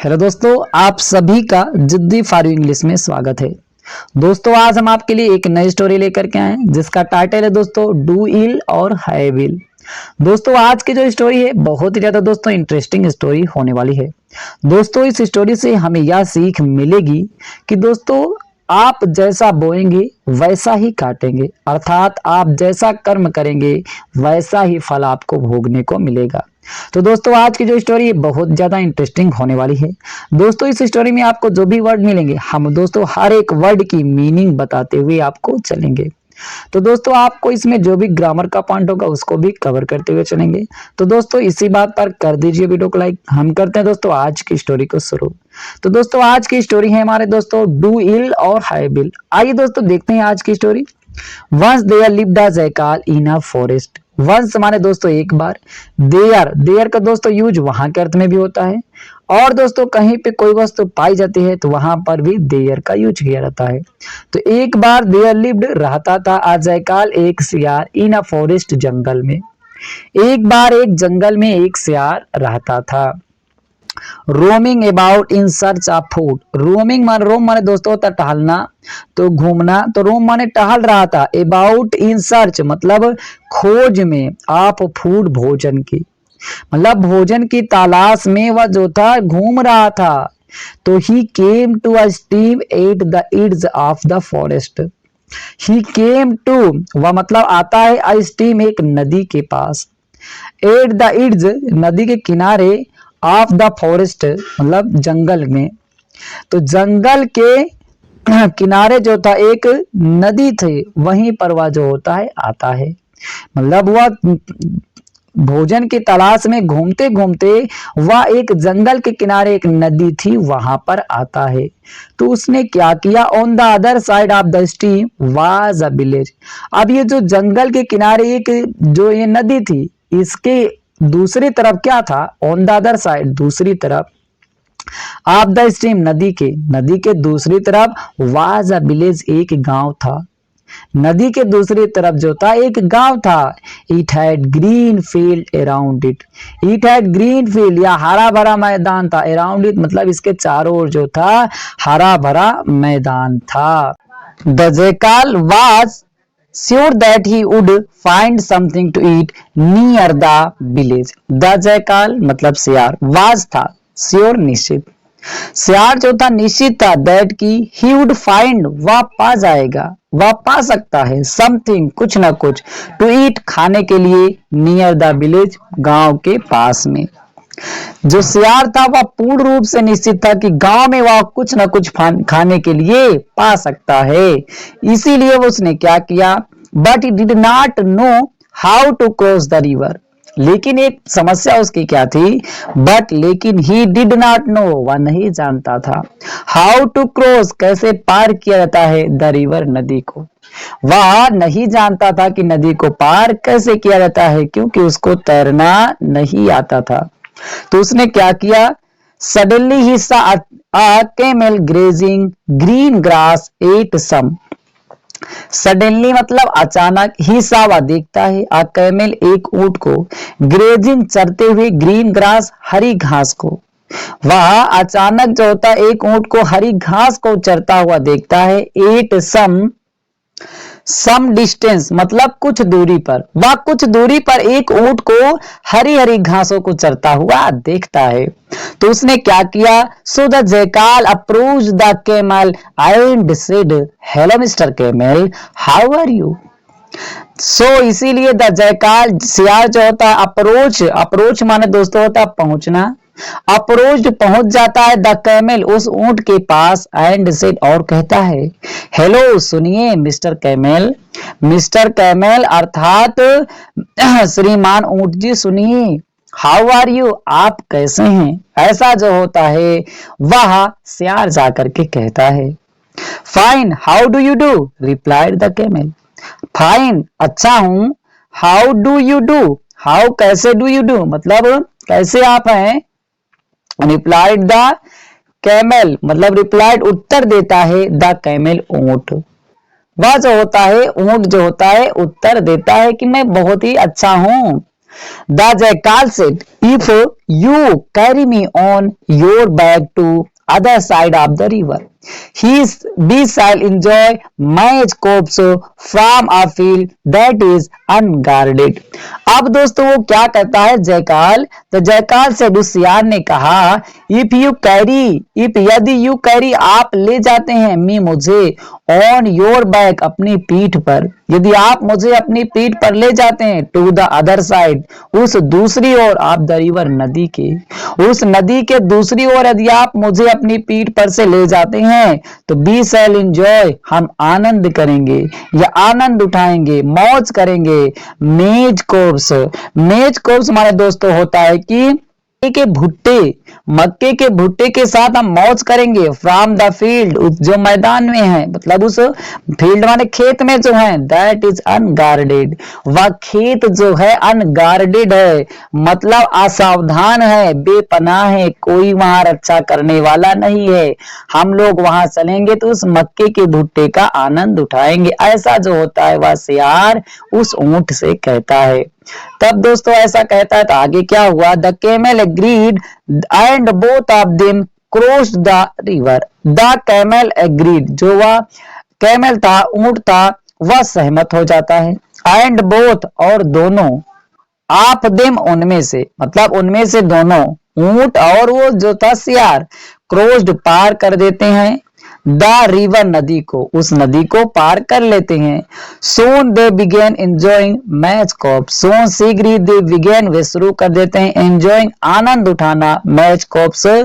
Hello दोस्तों, आप सभी का जिद्दी फॉर इंग्लिश में स्वागत है। दोस्तों, आज हम आपके लिए एक नई स्टोरी लेकर के आए हैं जिसका टाइटल है दोस्तों डू इल और है विल। दोस्तों, आज की जो स्टोरी है बहुत ही ज्यादा दोस्तों इंटरेस्टिंग स्टोरी होने वाली है। दोस्तों, इस स्टोरी से हमें यह सीख मिलेगी कि दोस्तों आप जैसा बोएंगे वैसा ही काटेंगे, अर्थात आप जैसा कर्म करेंगे वैसा ही फल आपको भोगने को मिलेगा। तो दोस्तों, आज की जो स्टोरी है बहुत ज्यादा इंटरेस्टिंग होने वाली है। दोस्तों, इस स्टोरी में आपको जो भी वर्ड मिलेंगे हम दोस्तों हर एक वर्ड की मीनिंग बताते हुए आपको चलेंगे। तो दोस्तों, आपको इसमें जो भी ग्रामर का पॉइंट होगा उसको भी कवर करते हुए चलेंगे। तो दोस्तों, इसी बात पर कर दीजिए वीडियो को लाइक। हम करते हैं दोस्तों आज की स्टोरी को शुरू। तो दोस्तों, आज की स्टोरी है हमारे दोस्तों डू इल और हाई बिल। आइए दोस्तों देखते हैं आज की story. Once there lived a jackal in a forest. Once माने दोस्तों एक बार, देयर का दोस्तों यूज वहां के अर्थ में भी होता है, और दोस्तों कहीं पे कोई वस्तु पाई जाती है तो वहां पर भी देयर का यूज किया जाता है। तो एक बार देयर लिव्ड रहता था अ जैकाल एक सियार इन अ फॉरेस्ट जंगल में। एक बार एक जंगल में एक सियार रहता था। Roaming about in search of food. Roaming माने रोम माने दोस्तों होता टहलना, तो घूमना, तो रोम माने टहल रहा था। अबाउट इन सर्च मतलब खोज में, ऑफ फूड भोजन की, मतलब भोजन की तलाश में वह जो था घूम रहा था। तो he came to a stream at the edge of the forest. He came to वह मतलब आता है, अ स्ट्रीम एक नदी के पास, एट द एड्ज नदी के किनारे, ऑफ द फॉरेस्ट मतलब जंगल में। तो जंगल के किनारे जो था एक नदी थी, वहीं पर वह जो होता है आता है, मतलब वह भोजन की तलाश में घूमते घूमते वह एक जंगल के किनारे एक नदी थी वहां पर आता है। तो उसने क्या किया, on the other side of the stream was a village. अब ये जो जंगल के किनारे एक जो ये नदी थी, इसके दूसरी तरफ क्या था, ऑन द अदर साइड दूसरी तरफ, ऑफ द स्ट्रीम नदी के दूसरी तरफ, वाज अ विलेज एक गांव था। नदी के दूसरी तरफ जो था एक गांव था। It had green field around it. It had green field या हरा भरा मैदान था। अराउंड इट मतलब इसके चारों ओर जो था हरा भरा मैदान था। The jackal was sure that he would find something to eat near the village. The jackal मतलब सियार, was था sure निश्चित, सियार जो था निश्चित था, that की he would find वह पा जाएगा, वह पा सकता है, something कुछ ना कुछ, to eat खाने के लिए, near the village गांव के पास में। जो सियार था वह पूर्ण रूप से निश्चित था कि गांव में वह कुछ न कुछ खाने के लिए पा सकता है, इसीलिए उसने क्या किया, but he did not know how to cross the river. लेकिन एक समस्या उसकी क्या थी, लेकिन ही डिड नॉट नो वह नहीं जानता था, हाउ टू क्रॉस कैसे पार किया जाता है, द रिवर नदी को। वह नहीं जानता था कि नदी को पार कैसे किया जाता है, क्योंकि उसको तैरना नहीं आता था। तो उसने क्या किया, suddenly he saw a camel grazing green grass at some. Suddenly मतलब अचानक, ही सॉ वह देखता है, अ कैमल एक ऊंट को, ग्रेजिंग चरते हुए, ग्रीन ग्रास हरी घास को। वह अचानक जो होता है एक ऊंट को हरी घास को चरता हुआ देखता है। एट सम डिस्टेंस मतलब कुछ दूरी पर, वह कुछ दूरी पर एक ऊंट को हरी हरी घासों को चरता हुआ देखता है। तो उसने क्या किया, so the jackal approach the camel and said, hello mister camel, how are you. So इसीलिए द जैकाल सियार जो होता है अप्रोच माने दोस्तों होता है पहुंचना, अप्रोच पहुंच जाता है द कैमल उस ऊंट के पास, एंड सेड और कहता है, हेलो सुनिए मिस्टर कैमल अर्थात श्रीमान ऊंट जी सुनिए, हाउ आर यू आप कैसे हैं, ऐसा जो होता है वह सियार जाकर के कहता है। Fine how do you do replied the camel. Fine अच्छा हूं, how do you do how कैसे डू यू डू मतलब कैसे आप हैं, रिप्लाइड द कैमल मतलब रिप्लाइड उत्तर देता है, द कैमल ऊंट। वह जो होता है ऊंट जो होता है उत्तर देता है कि मैं बहुत ही अच्छा हूं। The jackal said, "If you carry me on your back to other side of the river, we shall enjoy match corpse from a field that is unguarded." अब दोस्तों वो क्या कहता है जयकाल, तो जयकाल से उस सियार ने कहा, इफ यदि यू कैरी आप ले जाते हैं मी मुझे ऑन योर बैक अपनी पीठ पर, यदि आप मुझे अपनी पीठ पर ले जाते हैं टू द अदर साइड उस दूसरी ओर ऑफ द रिवर नदी के, उस नदी के दूसरी ओर यदि आप मुझे अपनी पीठ पर से ले जाते हैं तो बी शैल एंजॉय हम आनंद करेंगे या आनंद उठाएंगे मौज करेंगे मेज कोर्स हमारे दोस्तों होता है कि मक्के के भुट्टे के साथ हम मौज करेंगे फ्रॉम द फील्ड जो मैदान में है, मतलब उस फील्ड माने खेत में जो है, दैट इज अनगार्डेड वह खेत जो है अनगार्डेड है मतलब असावधान है, बेपनाह है, कोई वहां रक्षा करने वाला नहीं है, हम लोग वहां चलेंगे तो उस मक्के के भुट्टे का आनंद उठाएंगे, ऐसा जो होता है वह सियार उस ऊंट से कहता है। तब दोस्तों ऐसा कहता है तो आगे क्या हुआ, the camel agreed and both of them crossed the river. The camel agreed, जो वह कैमल था ऊंट था वह सहमत हो जाता है, एंड बोथ और दोनों, ऑफ देम उनमें से, मतलब उनमें से दोनों ऊंट और वो जो था सियार क्रॉस्ड पार कर देते हैं द रिवर नदी को, उस नदी को पार कर लेते हैं। सोन दे बिगेन एंजॉइंग मैच कॉप, सोन शीघ्र दे बिगेन वे शुरू कर देते हैं एंजॉइंग आनंद उठाना मैच कॉप से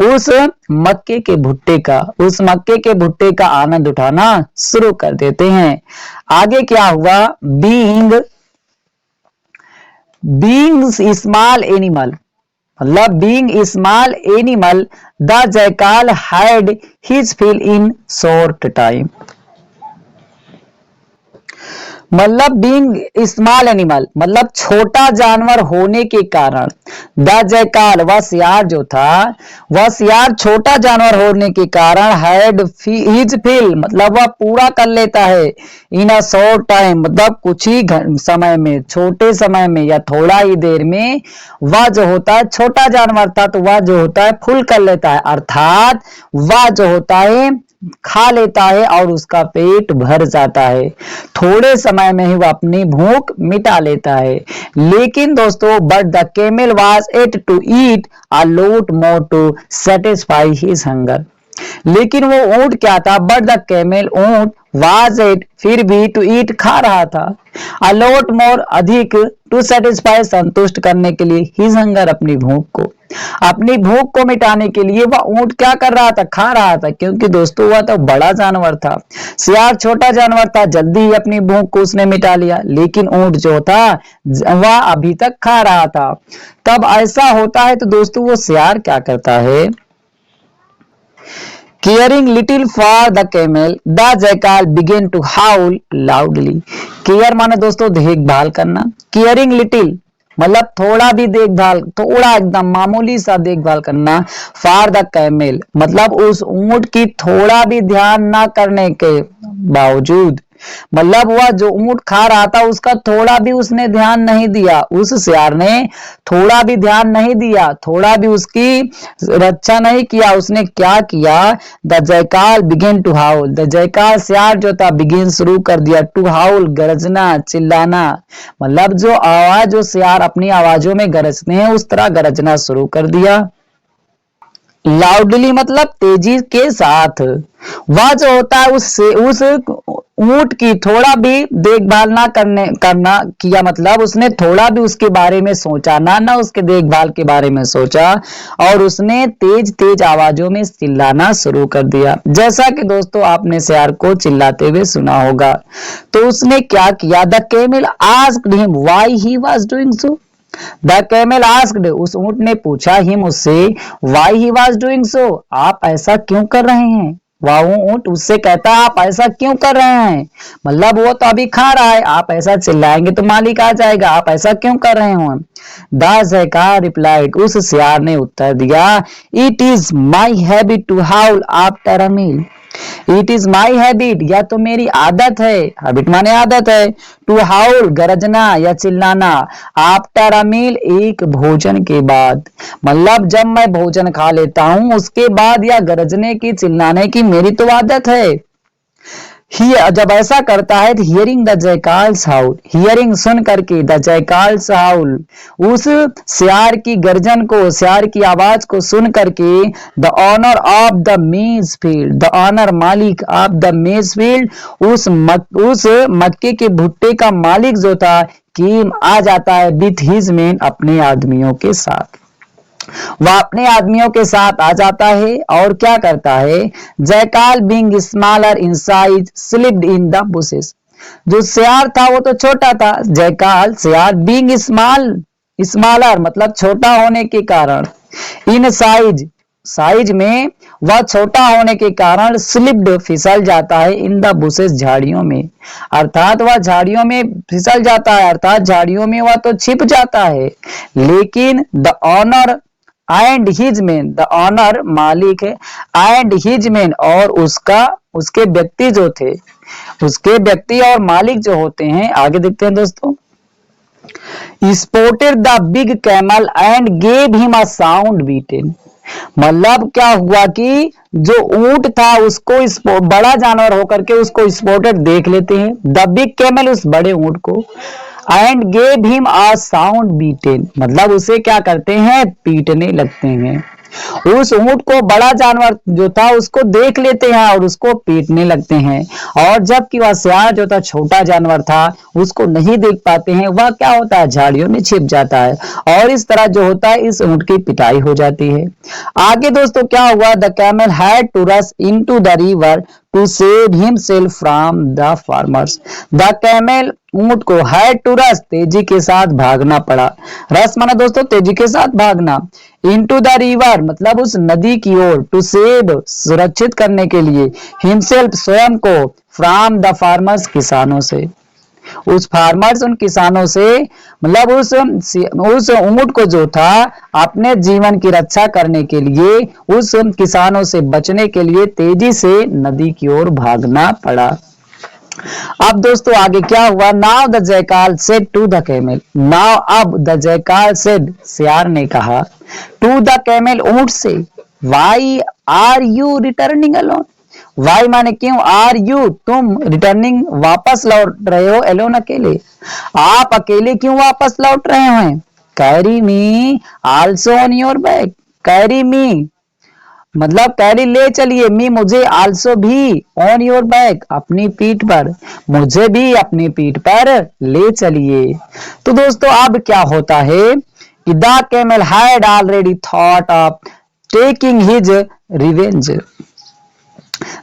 उस मक्के के भुट्टे का, उस मक्के के भुट्टे का आनंद उठाना शुरू कर देते हैं। आगे क्या हुआ, बीइंग स्मॉल एनिमल, मतलब being small animal the jackal had his fill in short time, मतलब बीइंग स्मॉल एनिमल मतलब छोटा जानवर होने के कारण, द जयकाल वह सियार जो था, वह सियार छोटा जानवर होने के कारण हैड हिज फिल मतलब वह पूरा कर लेता है इन अ शॉर्ट टाइम मतलब कुछ ही समय में, छोटे समय में या थोड़ा ही देर में वह जो होता है छोटा जानवर था तो वह जो होता है फुल कर लेता है, अर्थात वह जो होता है खा लेता है और उसका पेट भर जाता है, थोड़े समय में ही वह अपनी भूख मिटा लेता है। लेकिन दोस्तों but the camel was yet to eat a lot more to satisfy his hunger, लेकिन वो ऊंट क्या था, बट द कैमल ऊंट वाज एट फिर भी टू ईट खा रहा था, अ लॉट मोर अधिक, टू सेटिस्फाई संतुष्ट करने के लिए, हिज हंगर अपनी भूख को, अपनी भूख को मिटाने के लिए वह ऊंट क्या कर रहा था, खा रहा था, क्योंकि दोस्तों वह तो बड़ा जानवर था, सियार छोटा जानवर था, जल्दी ही अपनी भूख को उसने मिटा लिया, लेकिन ऊंट जो था वह अभी तक खा रहा था। तब ऐसा होता है तो दोस्तों वो सियार क्या करता है, Caring little for the camel, the jackal began to howl loudly. Care माने दोस्तों देखभाल करना, caring little मतलब थोड़ा भी देखभाल, थोड़ा एकदम मामूली सा देखभाल करना, फॉर द कैमल मतलब उस ऊंट की थोड़ा भी ध्यान ना करने के बावजूद, मतलब वह जो ऊंट खा रहा था उसका थोड़ा भी उसने ध्यान नहीं दिया, उस सियार ने थोड़ा भी ध्यान नहीं दिया, थोड़ा भी उसकी रक्षा नहीं किया, उसने क्या किया, the jackal begin to howl, the jackal सियार जो था बिगिन शुरू कर दिया, टू हाउल गरजना चिल्लाना, मतलब जो आवाज जो सियार अपनी आवाजों में गरजते हैं उस तरह गरजना शुरू कर दिया। लाउडली मतलब तेजी के साथ, वह जो होता है उस ऊंट की थोड़ा भी देखभाल ना करना किया, मतलब उसने थोड़ा भी उसके बारे में सोचा ना उसके देखभाल के बारे में सोचा और उसने तेज आवाजों में चिल्लाना शुरू कर दिया, जैसा कि दोस्तों आपने सियार को चिल्लाते हुए सुना होगा। तो उसने क्या किया, the camel asked him why he was doing so, the camel asked उस ऊंट ने पूछा हिम उससे, why he was doing so आप ऐसा क्यों कर रहे हैं, वो ऊंट उससे कहता आप ऐसा क्यों कर रहे हैं, मतलब वो तो अभी खा रहा है, आप ऐसा चिल्लाएंगे तो मालिक आ जाएगा, आप ऐसा क्यों कर रहे हो। द जयकाल रिप्लाइड उस सियार ने उत्तर दिया, it is my habit to howl after a meal, it is my habit, या तो मेरी आदत है, हैबिट माने आदत है, टू हाउल गरजना या चिल्लाना, आफ्टर अ मील एक भोजन के बाद, मतलब जब मैं भोजन खा लेता हूं उसके बाद या गरजने की चिल्लाने की मेरी तो आदत है। ही जब ऐसा करता है तो हियरिंग द जयकाल्स हाउल, हियरिंग सुन करके, द जयकाल्स हाउल उस सियार की गर्जन को, सियार की आवाज को सुन करके, द ऑनर ऑफ द मेज फील्ड, द ऑनर मालिक ऑफ द मेज फील्ड उस मक्के के भुट्टे का मालिक जो था कीम आ जाता है विथ हिज मेन अपने आदमियों के साथ, वह अपने आदमियों के साथ आ जाता है और क्या करता है, jackal being smaller in size slipped in the bushes, जो सियार था वो तो छोटा था, जयकाल सियार बीइंग स्मॉलर मतलब छोटा होने के कारण, इन साइज साइज में वह छोटा होने के कारण स्लिप्ड फिसल जाता है, इन द बुशेस झाड़ियों में, अर्थात वह झाड़ियों में फिसल जाता है, अर्थात झाड़ियों में वह तो छिप जाता है, लेकिन the owner and his man, the owner मालिक है, एंड हिज मैन और उसके व्यक्ति जो थे, उसके व्यक्ति और मालिक जो होते हैं, आगे देखते हैं दोस्तों, supported the big camel and gave him a sound beating, मतलब क्या हुआ कि जो ऊंट था उसको बड़ा जानवर होकर के उसको स्पोर्टेड देख लेते हैं, द बिग कैमल उस बड़े ऊंट को, and gave him a sound beaten मतलब उसे क्या करते हैं, पीटने लगते हैं, उस ऊंट को बड़ा जानवर जो था उसको देख लेते हैं और उसको पीटने लगते हैं, और जबकि वह सियार जो था छोटा जानवर था उसको नहीं देख पाते हैं, वह क्या होता है, झाड़ियों में छिप जाता है, और इस तरह जो होता है इस ऊंट की पिटाई हो जाती है। आगे दोस्तों क्या हुआ, the camel had to rush into the river to save himself from the farmers, the camel ऊंट को हैड टू रश तेजी के साथ भागना पड़ा, रस माना दोस्तों तेजी के साथ भागना, इनटू द रिवर मतलब उस नदी की ओर, टू सेव सुरक्षित करने के लिए, हिमसेल्फ स्वयं को, फ्रॉम द फार्मर्स किसानों से, उस फार्मर्स उन किसानों से मतलब उस ऊंट को जो था अपने जीवन की रक्षा करने के लिए उस किसानों से बचने के लिए तेजी से नदी की ओर भागना पड़ा। अब दोस्तों आगे क्या हुआ, now the jackal said to the camel, now अब द जयकाल सेड सियार ने कहा, टू द कैमल ऊंट से, why are you returning alone, why माने क्यों, आर यू तुम रिटर्निंग वापस लौट रहे हो, एलोन अकेले, आप अकेले क्यों वापस लौट रहे हैं, carry me also on your back, carry मी मतलब कैरी ले चलिए, मी मुझे, आल्सो भी, ऑन योर बैक अपनी पीठ पर, मुझे भी अपनी पीठ पर ले चलिए। तो दोस्तों अब क्या होता है, the camel had already thought of taking his revenge,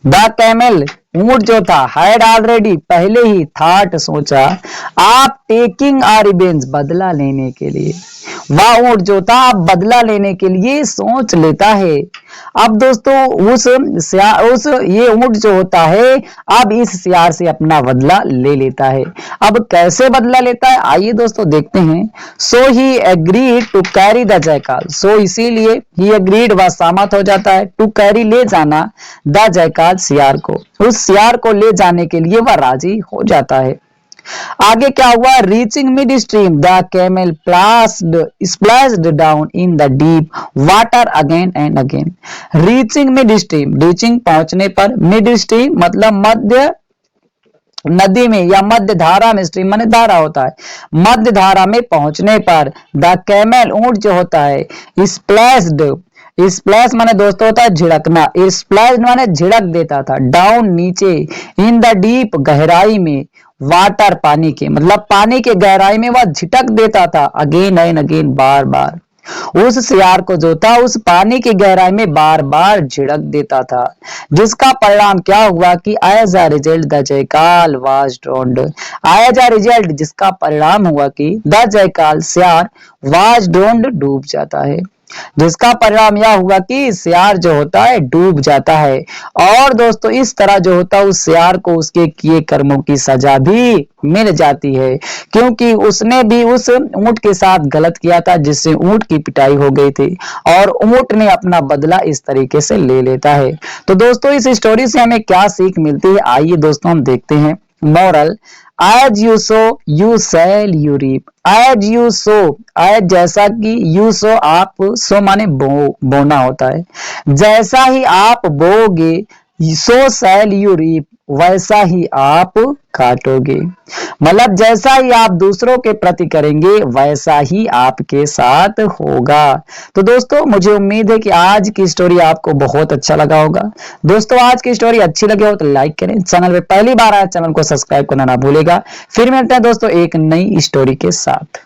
the camel ऊंट जो था, हैड ऑलरेडी पहले ही, थॉट सोचा, आप टेकिंग आ रिवेंज बदला लेने के लिए, वह ऊंट जो था बदला लेने के लिए सोच लेता है। अब दोस्तों उस ये ऊंट जो होता है अब इस सियार से अपना बदला ले लेता है। अब कैसे बदला लेता है आइए दोस्तों देखते हैं। सो ही एग्रीड टू कैरी द जयकाल, सो इसीलिए ही एग्रीड वह सहमत हो जाता है, टू कैरी ले जाना, द जयकाल सियार को, उस सियार को ले जाने के लिए वह राजी हो जाता है। आगे क्या हुआ, reaching mid stream the camel splashed down in the deep water again and again. Reaching mid stream, reaching पहुंचने पर, मिड स्ट्रीम मतलब मध्य नदी में या मध्य धारा में, स्ट्रीम माने धारा होता है, मध्य धारा में पहुंचने पर द कैमल ऊंट जो होता है स्प्लैश्ड, स्प्लैश माने दोस्तों होता है झिड़कना, स्प्लैश माने झिड़क देता था, डाउन नीचे, इन द डीप गहराई में, वाटर पानी के मतलब पानी के गहराई में वह झिटक देता था, अगेन एंड अगेन बार बार, उस सियार को जो था उस पानी की गहराई में बार बार झिड़क देता था, जिसका परिणाम क्या हुआ कि as a result the jackal was drowned, as a result जिसका परिणाम हुआ कि द जयकाल सियार वाज ड्रोन्ड डूब जाता है। जिसका परिणाम यह हुआ कि सियार जो होता है डूब जाता है। और दोस्तों इस तरह जो होता है उस सियार को उसके किए कर्मों की सजा भी मिल जाती है, क्योंकि उसने भी उस ऊंट के साथ गलत किया था जिससे ऊंट की पिटाई हो गई थी, और ऊंट ने अपना बदला इस तरीके से ले लेता है। तो दोस्तों इस स्टोरी से हमें क्या सीख मिलती है, आइए दोस्तों हम देखते हैं। Moral, as you sow you shall you reap. As you sow, as जैसा कि, यू सो आप, सो माने बोना होता है। जैसा ही आप बोगे, सो शैल यू रीप, वैसा ही आप काटोगे। मतलब जैसा ही आप दूसरों के प्रति करेंगे वैसा ही आपके साथ होगा। तो दोस्तों मुझे उम्मीद है कि आज की स्टोरी आपको बहुत अच्छा लगा होगा। दोस्तों आज की स्टोरी अच्छी लगी हो तो लाइक करें, चैनल पे पहली बार आए चैनल को सब्सक्राइब करना ना भूलेगा। फिर मिलते हैं दोस्तों एक नई स्टोरी के साथ।